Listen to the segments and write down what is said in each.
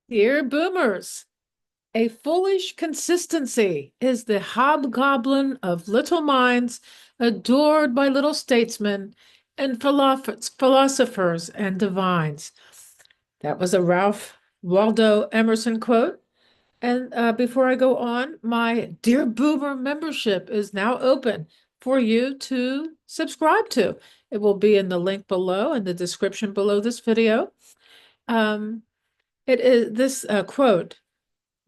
Dear boomers, a foolish consistency is the hobgoblin of little minds, adored by little statesmen and philosophers and divines. That was a Ralph Waldo Emerson quote. And before I go on, my Dear Boomer membership is now open for you to subscribe to. It will be in the link below in the description below this video. Um, it is this quote.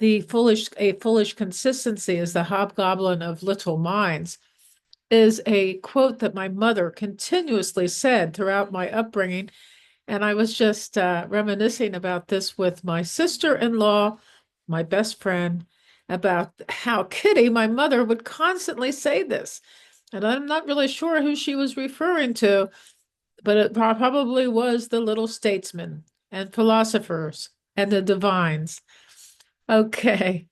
A foolish consistency is the hobgoblin of little minds is a quote that my mother continuously said throughout my upbringing. And I was just reminiscing about this with my sister-in-law, my best friend, about how Kitty, my mother, would constantly say this. And I'm not really sure who she was referring to, but it probably was the little statesmen and philosophers and the divines. Okay.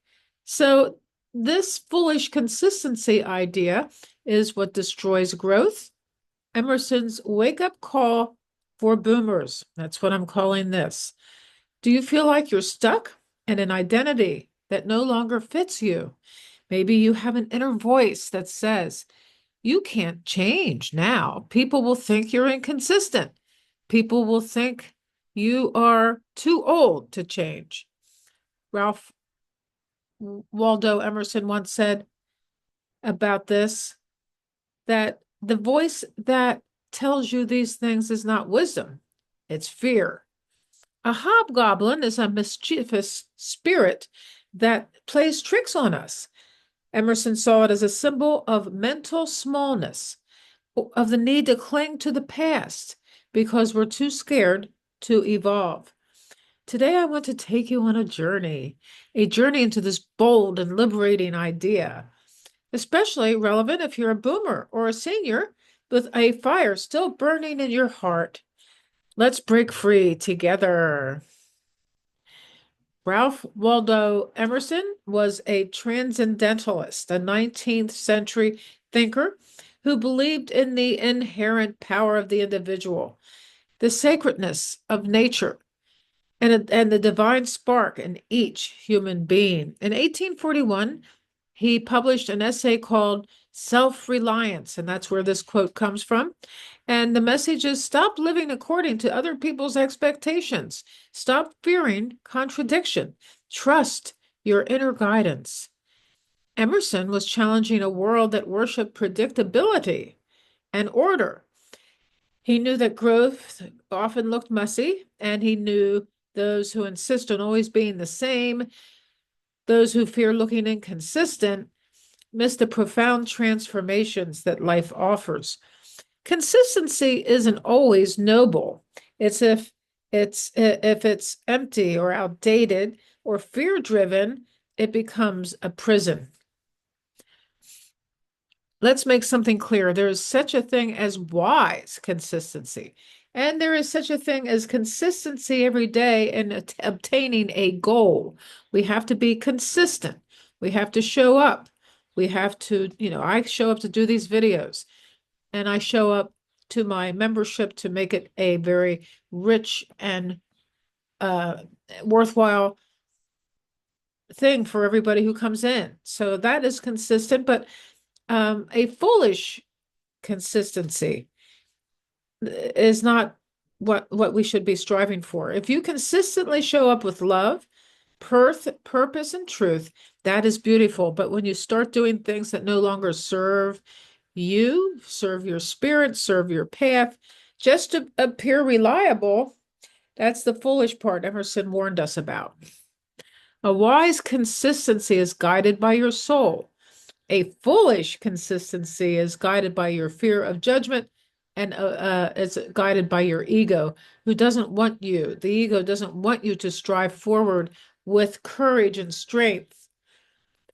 So this foolish consistency idea is what destroys growth. Emerson's wake up call for boomers. That's what I'm calling this. Do you feel like you're stuck in an identity that no longer fits you? Maybe you have an inner voice that says, you can't change now. People will think you're inconsistent. People will think you are too old to change. Ralph Waldo Emerson once said about this that the voice that tells you these things is not wisdom, it's fear. A hobgoblin is a mischievous spirit that plays tricks on us. Emerson saw it as a symbol of mental smallness, of the need to cling to the past because we're too scared to evolve. Today, I want to take you on a journey into this bold and liberating idea, especially relevant if you're a boomer or a senior with a fire still burning in your heart. Let's break free together. Ralph Waldo Emerson was a transcendentalist, a 19th century thinker who believed in the inherent power of the individual, the sacredness of nature, and the divine spark in each human being. In 1841, he published an essay called Self-Reliance, and that's where this quote comes from. And the message is stop living according to other people's expectations. Stop fearing contradiction. Trust your inner guidance. Emerson was challenging a world that worshiped predictability and order. He knew that growth often looked messy, and he knew those who insist on always being the same, those who fear looking inconsistent, miss the profound transformations that life offers. Consistency isn't always noble. It's if it's empty or outdated or fear-driven, it becomes a prison. Let's make something clear. There is such a thing as wise consistency, and there is such a thing as consistency every day in obtaining a goal. We have to be consistent. We have to show up. We have to, I show up to do these videos, and I show up to my membership to make it a very rich and uh, worthwhile thing for everybody who comes in. So that is consistent, but a foolish consistency is not what we should be striving for. If you consistently show up with love, purpose, and truth, that is beautiful. But when you start doing things that no longer serve you, serve your spirit, serve your path, just to appear reliable, that's the foolish part Emerson warned us about. A wise consistency is guided by your soul. A foolish consistency is guided by your fear of judgment and it's guided by your ego, who doesn't want you. The ego doesn't want you to strive forward with courage and strength.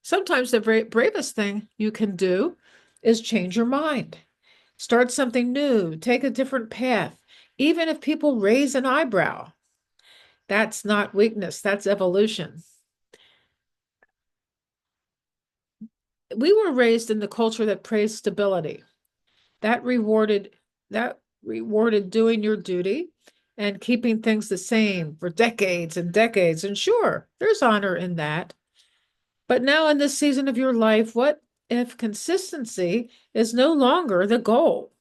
Sometimes the bravest thing you can do is change your mind, start something new, take a different path, even if people raise an eyebrow. That's not weakness, that's evolution. We were raised in the culture that praised stability. That rewarded that rewarded doing your duty and keeping things the same for decades and decades. And sure, there's honor in that. But now, in this season of your life, what if consistency is no longer the goal?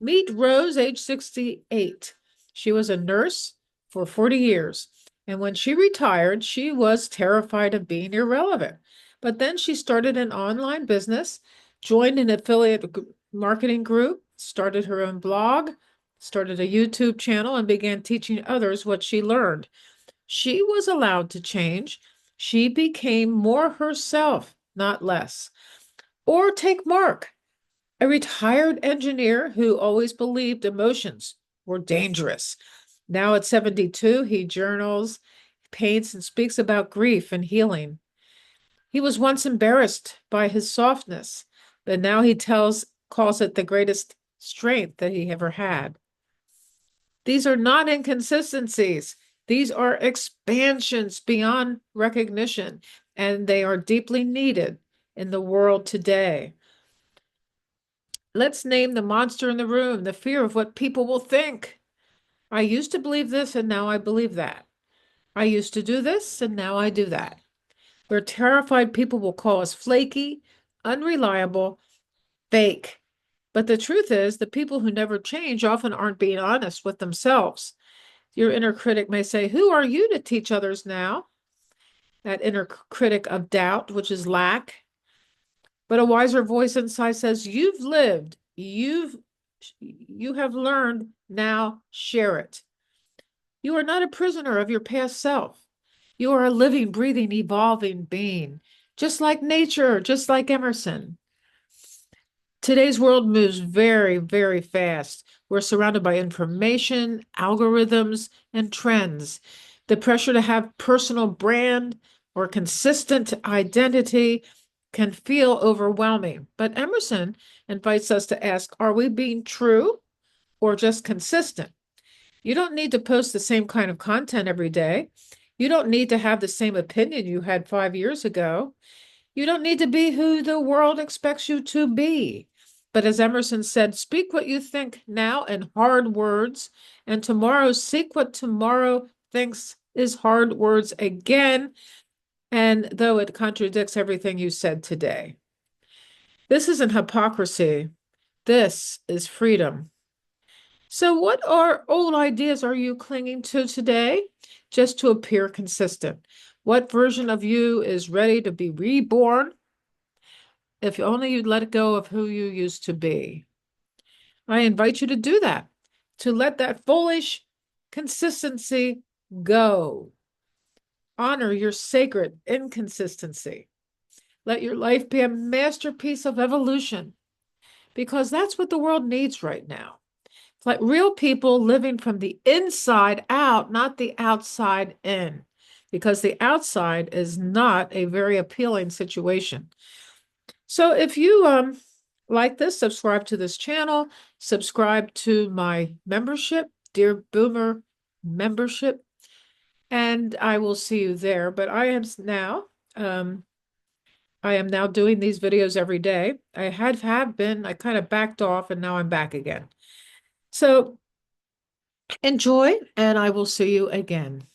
Meet Rose, age 68. She was a nurse for 40 years. And when she retired, she was terrified of being irrelevant. But then she started an online business, joined an affiliate marketing group, started her own blog, started a YouTube channel, and began teaching others what she learned. She was allowed to change. She became more herself, not less. Or take Mark, a retired engineer who always believed emotions were dangerous. Now at 72, he journals, paints, and speaks about grief and healing. He was once embarrassed by his softness, but now calls it the greatest strength that he ever had. These are not inconsistencies. These are expansions beyond recognition, and they are deeply needed in the world today. Let's name the monster in the room, the fear of what people will think. I used to believe this, and now I believe that. I used to do this, and now I do that. We're terrified people will call us flaky, unreliable, fake. But the truth is, the people who never change often aren't being honest with themselves. Your inner critic may say, "Who are you to teach others now?" That inner critic of doubt, which is lack. But a wiser voice inside says, "You've lived, you have learned, now share it." You are not a prisoner of your past self. You are a living, breathing, evolving being, just like nature, just like Emerson. Today's world moves very, very fast. We're surrounded by information, algorithms, and trends. The pressure to have personal brand or consistent identity can feel overwhelming. But Emerson invites us to ask, are we being true or just consistent? You don't need to post the same kind of content every day. You don't need to have the same opinion you had 5 years ago. You don't need to be who the world expects you to be. But as Emerson said, speak what you think now in hard words, and tomorrow seek what tomorrow thinks is hard words again, and though it contradicts everything you said today. This isn't hypocrisy. This is freedom. So, what old ideas are you clinging to today just to appear consistent? What version of you is ready to be reborn? If only you'd let go of who you used to be. I invite you to do that, to let that foolish consistency go. Honor your sacred inconsistency. Let your life be a masterpiece of evolution, because that's what the world needs right now. It's like real people living from the inside out, not the outside in, because the outside is not a very appealing situation. So if you like this, subscribe to this channel, subscribe to my membership, Dear Boomer membership, and I will see you there. But um, I am now doing these videos every day. I been, I kind of backed off and now I'm back again. So enjoy, and I will see you again.